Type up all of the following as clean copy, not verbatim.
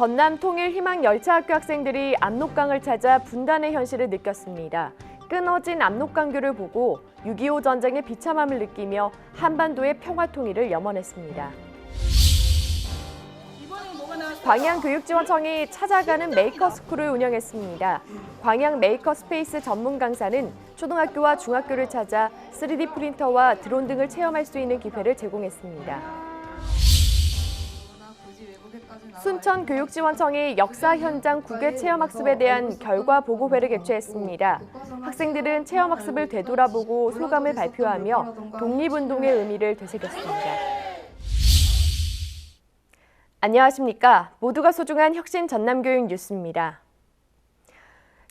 전남 통일희망열차학교 학생들이 압록강을 찾아 분단의 현실을 느꼈습니다. 끊어진 압록강교를 보고 6.25 전쟁의 비참함을 느끼며 한반도의 평화통일을 염원했습니다. 광양교육지원청이 찾아가는 메이커스쿨을 운영했습니다. 광양 메이커스페이스 전문 강사는 초등학교와 중학교를 찾아 3D 프린터와 드론 등을 체험할 수 있는 기회를 제공했습니다. 순천교육지원청이 역사 현장 국외 체험학습에 대한 결과 보고회를 개최했습니다. 학생들은 체험학습을 되돌아보고 소감을 발표하며 독립운동의 의미를 되새겼습니다. 안녕하십니까. 모두가 소중한 혁신 전남교육 뉴스입니다.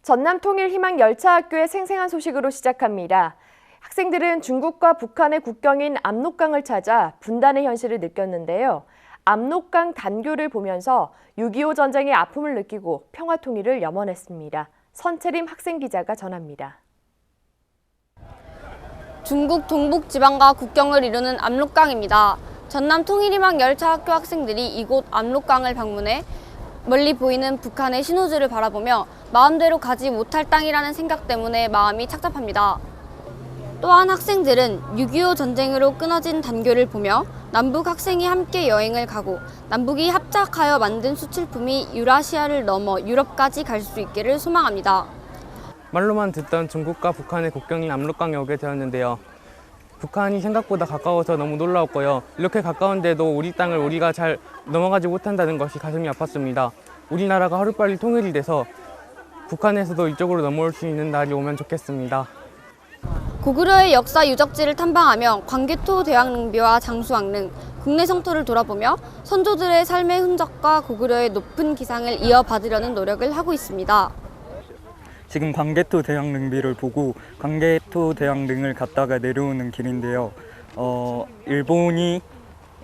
전남 통일희망열차학교의 생생한 소식으로 시작합니다. 학생들은 중국과 북한의 국경인 압록강을 찾아 분단의 현실을 느꼈는데요. 압록강 단교를 보면서 6.25 전쟁의 아픔을 느끼고 평화통일을 염원했습니다. 선채림 학생기자가 전합니다. 중국 동북지방과 국경을 이루는 압록강입니다. 전남 통일희망열차학교 학생들이 이곳 압록강을 방문해 멀리 보이는 북한의 신호주를 바라보며 마음대로 가지 못할 땅이라는 생각 때문에 마음이 착잡합니다. 또한 학생들은 6.25 전쟁으로 끊어진 단교를 보며 남북 학생이 함께 여행을 가고 남북이 합작하여 만든 수출품이 유라시아를 넘어 유럽까지 갈 수 있기를 소망합니다. 말로만 듣던 중국과 북한의 국경인 압록강에 오게 되었는데요. 북한이 생각보다 가까워서 너무 놀라웠고요. 이렇게 가까운데도 우리 땅을 우리가 잘 넘어가지 못한다는 것이 가슴이 아팠습니다. 우리나라가 하루빨리 통일이 돼서 북한에서도 이쪽으로 넘어올 수 있는 날이 오면 좋겠습니다. 고구려의 역사 유적지를 탐방하며 광개토 대왕릉비와 장수왕릉, 국내 성토를 돌아보며 선조들의 삶의 흔적과 고구려의 높은 기상을 이어받으려는 노력을 하고 있습니다. 지금 광개토 대왕릉비를 보고 광개토 대왕릉을 갔다가 내려오는 길인데요. 일본이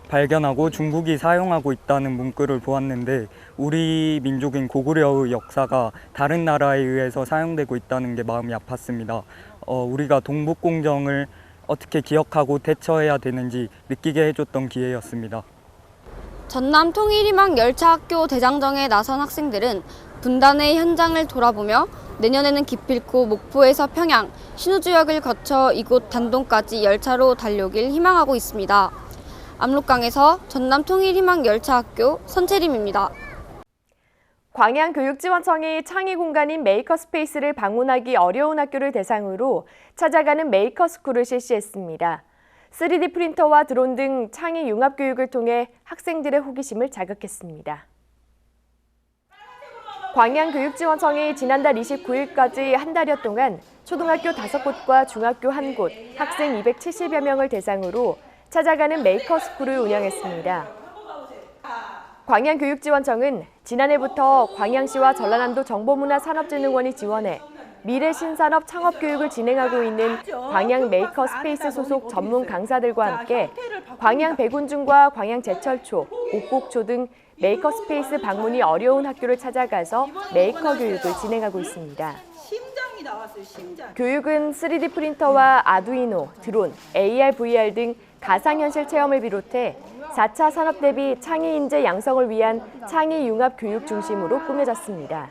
발견하고 중국이 사용하고 있다는 문구를 보았는데 우리 민족인 고구려의 역사가 다른 나라에 의해서 사용되고 있다는 게 마음이 아팠습니다. 우리가 동북공정을 어떻게 기억하고 대처해야 되는지 느끼게 해줬던 기회였습니다. 전남 통일희망열차학교 대장정에 나선 학생들은 분단의 현장을 돌아보며 내년에는 기필코 목포에서 평양, 신우주역을 거쳐 이곳 단동까지 열차로 달려오길 희망하고 있습니다. 압록강에서 전남 통일희망열차학교 선채림입니다. 광양교육지원청이 창의 공간인 메이커스페이스를 방문하기 어려운 학교를 대상으로 찾아가는 메이커스쿨을 실시했습니다. 3D 프린터와 드론 등 창의 융합교육을 통해 학생들의 호기심을 자극했습니다. 광양교육지원청이 지난달 29일까지 한 달여 동안 초등학교 5곳과 중학교 1곳, 학생 270여 명을 대상으로 찾아가는 메이커스쿨을 운영했습니다. 광양교육지원청은 지난해부터 광양시와 전라남도 정보문화산업진흥원이 지원해 미래신산업 창업교육을 진행하고 있는 광양 메이커스페이스 소속 전문 강사들과 함께 광양 백운중과 광양 제철초, 옥곡초 등 메이커스페이스 방문이 어려운 학교를 찾아가서 메이커 교육을 진행하고 있습니다. 교육은 3D 프린터와 아두이노, 드론, AR, VR 등 가상현실 체험을 비롯해 4차 산업 대비 창의 인재 양성을 위한 창의 융합 교육 중심으로 꾸며졌습니다.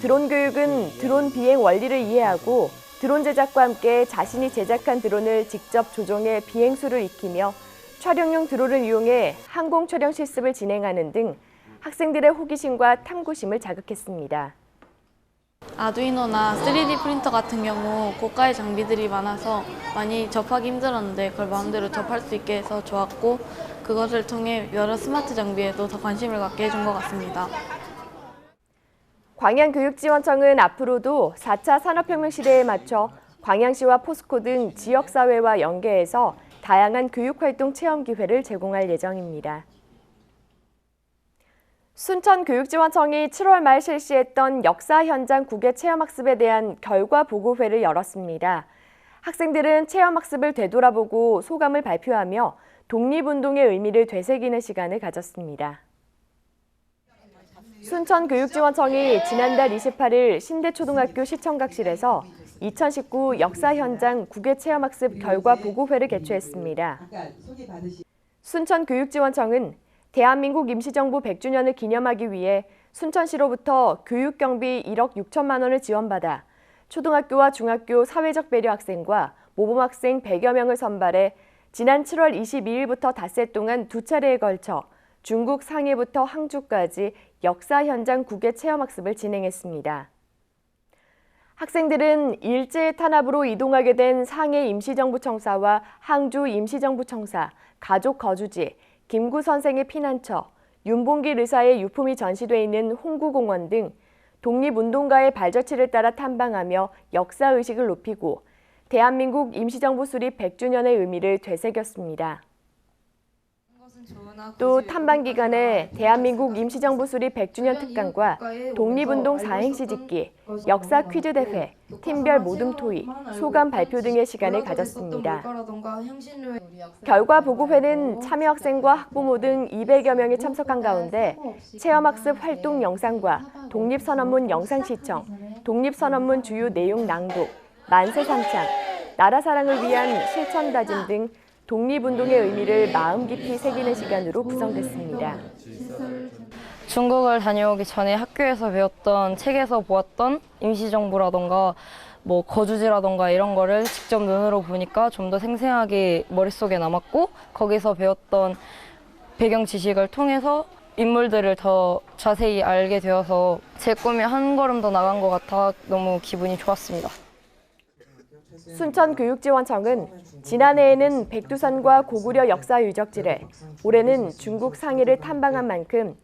드론 교육은 드론 비행 원리를 이해하고 드론 제작과 함께 자신이 제작한 드론을 직접 조종해 비행수를 익히며 촬영용 드론을 이용해 항공 촬영 실습을 진행하는 등 학생들의 호기심과 탐구심을 자극했습니다. 아두이노나 3D 프린터 같은 경우 고가의 장비들이 많아서 많이 접하기 힘들었는데 그걸 마음대로 접할 수 있게 해서 좋았고 그것을 통해 여러 스마트 장비에도 더 관심을 갖게 해준 것 같습니다. 광양교육지원청은 앞으로도 4차 산업혁명 시대에 맞춰 광양시와 포스코 등 지역사회와 연계해서 다양한 교육활동 체험 기회를 제공할 예정입니다. 순천교육지원청이 7월 말 실시했던 역사 현장 국외 체험학습에 대한 결과 보고회를 열었습니다. 학생들은 체험학습을 되돌아보고 소감을 발표하며 독립운동의 의미를 되새기는 시간을 가졌습니다. 순천교육지원청이 지난달 28일 신대초등학교 시청각실에서 2019 역사 현장 국외 체험학습 결과 보고회를 개최했습니다. 순천교육지원청은 대한민국 임시정부 100주년을 기념하기 위해 순천시로부터 교육경비 1억 6천만 원을 지원받아 초등학교와 중학교 사회적 배려 학생과 모범학생 100여 명을 선발해 지난 7월 22일부터 닷새 동안 두 차례에 걸쳐 중국 상해부터 항주까지 역사 현장 국외 체험학습을 진행했습니다. 학생들은 일제의 탄압으로 이동하게 된 상해 임시정부청사와 항주 임시정부청사, 가족 거주지, 김구 선생의 피난처, 윤봉길 의사의 유품이 전시돼 있는 홍구공원 등 독립운동가의 발자취를 따라 탐방하며 역사의식을 높이고 대한민국 임시정부 수립 100주년의 의미를 되새겼습니다. 또 탐방 기간에 대한민국 임시정부 수립 100주년 특강과 독립운동 사행시 짓기, 역사 퀴즈 대회, 팀별 모둠 토의, 소감 발표 등의 시간을 가졌습니다. 결과 보고회는 참여 학생과 학부모 등 200여 명이 참석한 가운데 체험학습 활동 영상과 독립선언문 영상 시청, 독립선언문 주요 내용 낭독, 만세상창, 나라 사랑을 위한 실천 다짐 등 독립운동의 의미를 마음 깊이 새기는 시간으로 구성됐습니다. 중국을 다녀오기 전에 학교에서 배웠던 책에서 보았던 임시정부라던가 뭐 거주지라던가 이런 거를 직접 눈으로 보니까 좀 더 생생하게 머릿속에 남았고 거기서 배웠던 배경 지식을 통해서 인물들을 더 자세히 알게 되어서 제 꿈이 한 걸음 더 나간 것 같아 너무 기분이 좋았습니다. 순천교육지원청은 지난해에는 백두산과 고구려 역사 유적지를, 올해는 중국 상해를 탐방한 만큼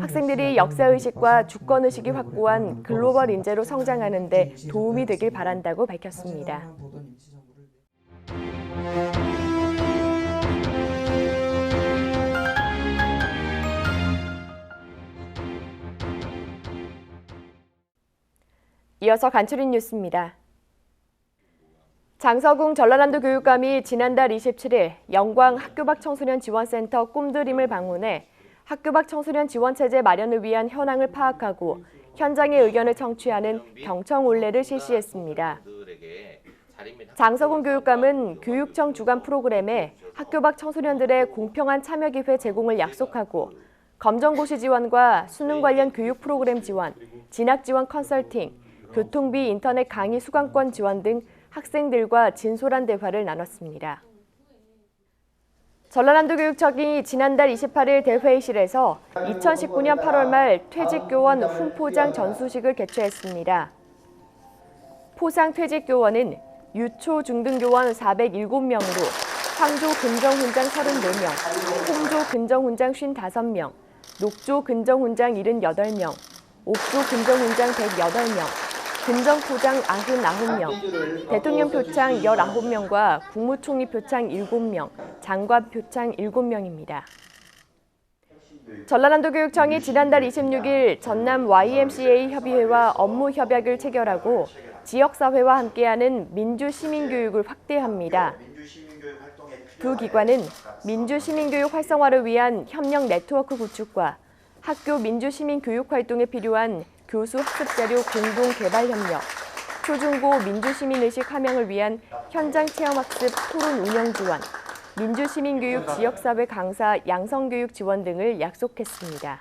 학생들이 역사의식과 주권의식이 확고한 글로벌 인재로 성장하는 데 도움이 되길 바란다고 밝혔습니다. 이어서 간추린 뉴스입니다. 장서궁 전라남도 교육감이 지난달 27일 영광 학교 밖 청소년 지원센터 꿈드림을 방문해 학교 밖 청소년 지원 체제 마련을 위한 현황을 파악하고 현장의 의견을 청취하는 경청 올레를 실시했습니다. 장서궁 교육감은 교육청 주관 프로그램에 학교 밖 청소년들의 공평한 참여 기회 제공을 약속하고 검정고시 지원과 수능 관련 교육 프로그램 지원, 진학 지원 컨설팅, 교통비 인터넷 강의 수강권 지원 등 학생들과 진솔한 대화를 나눴습니다. 전라남도 교육청이 지난달 28일 대회의실에서 2019년 8월 말 퇴직교원 훈포장 전수식을 개최했습니다. 포상 퇴직교원은 유초 중등교원 407명으로 황조 근정훈장 34명, 홍조 근정훈장 55명, 녹조 근정훈장 78명, 옥조 근정훈장 108명, 근정포장 99명, 대통령 표창 19명과 국무총리 표창 7명, 장관 표창 7명입니다. 전라남도 교육청이 지난달 26일 전남 YMCA 협의회와 업무 협약을 체결하고 지역사회와 함께하는 민주시민교육을 확대합니다. 두 기관은 민주시민교육 활성화를 위한 협력 네트워크 구축과 학교 민주시민교육 활동에 필요한 교수 학습자료 공동 개발 협력, 초중고 민주시민의식 함양을 위한 현장 체험학습 토론 운영 지원, 민주시민교육 지역사회 강사 양성교육 지원 등을 약속했습니다.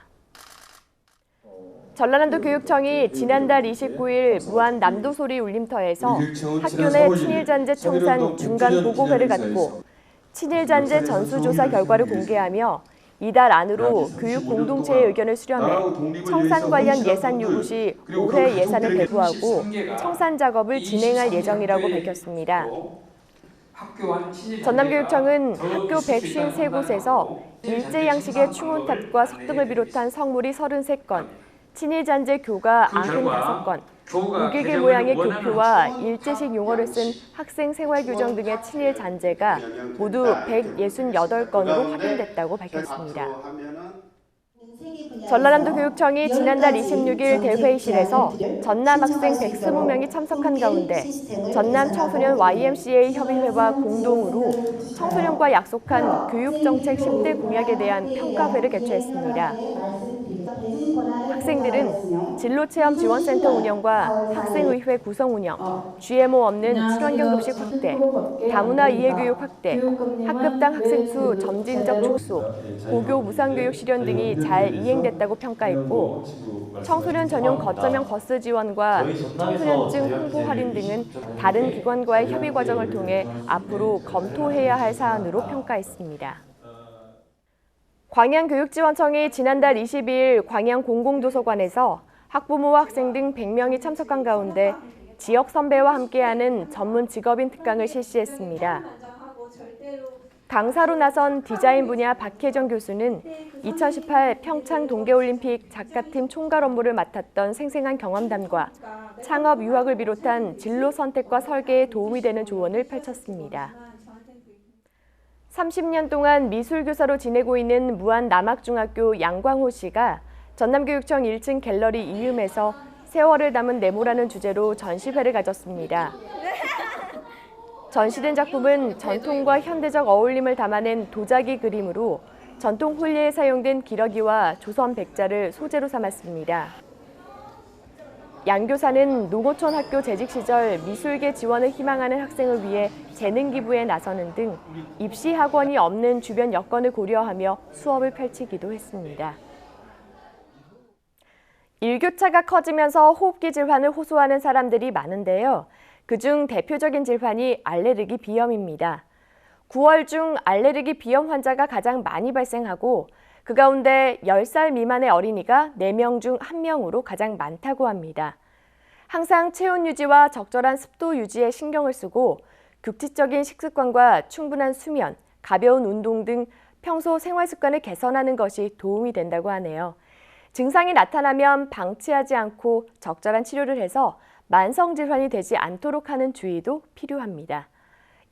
전라남도 교육청이 지난달 29일 무안 남도소리 울림터에서 학교 내 친일잔재 청산 중간 보고회를 갖고 친일잔재 전수조사 결과를 공개하며 이달 안으로 교육 공동체의 의견을 수렴해 청산 관련 예산 요구 시 올해 예산을 배부하고 청산 작업을 진행할 예정이라고 밝혔습니다. 전남교육청은 학교 153곳에서 일제 양식의 충혼탑과 석등을 비롯한 성물이 33건, 친일잔재 교가 95건, 무기계 모양의 교표와 일제식 용어를 쓴 학생 생활규정 등의 친일 잔재가 모두 168건으로 확인됐다고 밝혔습니다. 전라남도 교육청이 지난달 26일 대회의실에서 전남 학생 120명이 참석한 가운데 전남 청소년 YMCA 협의회와 공동으로 청소년과 약속한 교육정책 10대 공약에 대한 평가회를 개최했습니다. 학생들은 진로체험지원센터 운영과 학생의회 구성 운영, GMO 없는 친환경 급식 확대, 다문화 이해교육 확대, 학급당 학생 수 점진적 축소, 고교 무상교육 실현 등이 잘 이행됐다고 평가했고, 청소년 전용 거점형 버스 지원과 청소년증 홍보 할인 등은 다른 기관과의 협의 과정을 통해 앞으로 검토해야 할 사안으로 평가했습니다. 광양교육지원청이 지난달 22일 광양 공공도서관에서 학부모와 학생 등 100명이 참석한 가운데 지역 선배와 함께하는 전문 직업인 특강을 실시했습니다. 강사로 나선 디자인 분야 박혜정 교수는 2018 평창 동계올림픽 작가팀 총괄 업무를 맡았던 생생한 경험담과 창업 유학을 비롯한 진로 선택과 설계에 도움이 되는 조언을 펼쳤습니다. 30년 동안 미술교사로 지내고 있는 무안 남학중학교 양광호 씨가 전남교육청 1층 갤러리 이음에서 세월을 담은 네모라는 주제로 전시회를 가졌습니다. 전시된 작품은 전통과 현대적 어울림을 담아낸 도자기 그림으로 전통 홀리에 사용된 기러기와 조선 백자를 소재로 삼았습니다. 양 교사는 농어촌 학교 재직 시절 미술계 지원을 희망하는 학생을 위해 재능 기부에 나서는 등 입시 학원이 없는 주변 여건을 고려하며 수업을 펼치기도 했습니다. 일교차가 커지면서 호흡기 질환을 호소하는 사람들이 많은데요. 그중 대표적인 질환이 알레르기 비염입니다. 9월 중 알레르기 비염 환자가 가장 많이 발생하고 그 가운데 10살 미만의 어린이가 4명 중 1명으로 가장 많다고 합니다. 항상 체온 유지와 적절한 습도 유지에 신경을 쓰고 규칙적인 식습관과 충분한 수면, 가벼운 운동 등 평소 생활 습관을 개선하는 것이 도움이 된다고 하네요. 증상이 나타나면 방치하지 않고 적절한 치료를 해서 만성 질환이 되지 않도록 하는 주의도 필요합니다.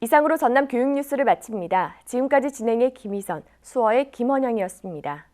이상으로 전남 교육 뉴스를 마칩니다. 지금까지 진행의 김희선, 수어의 김원영이었습니다.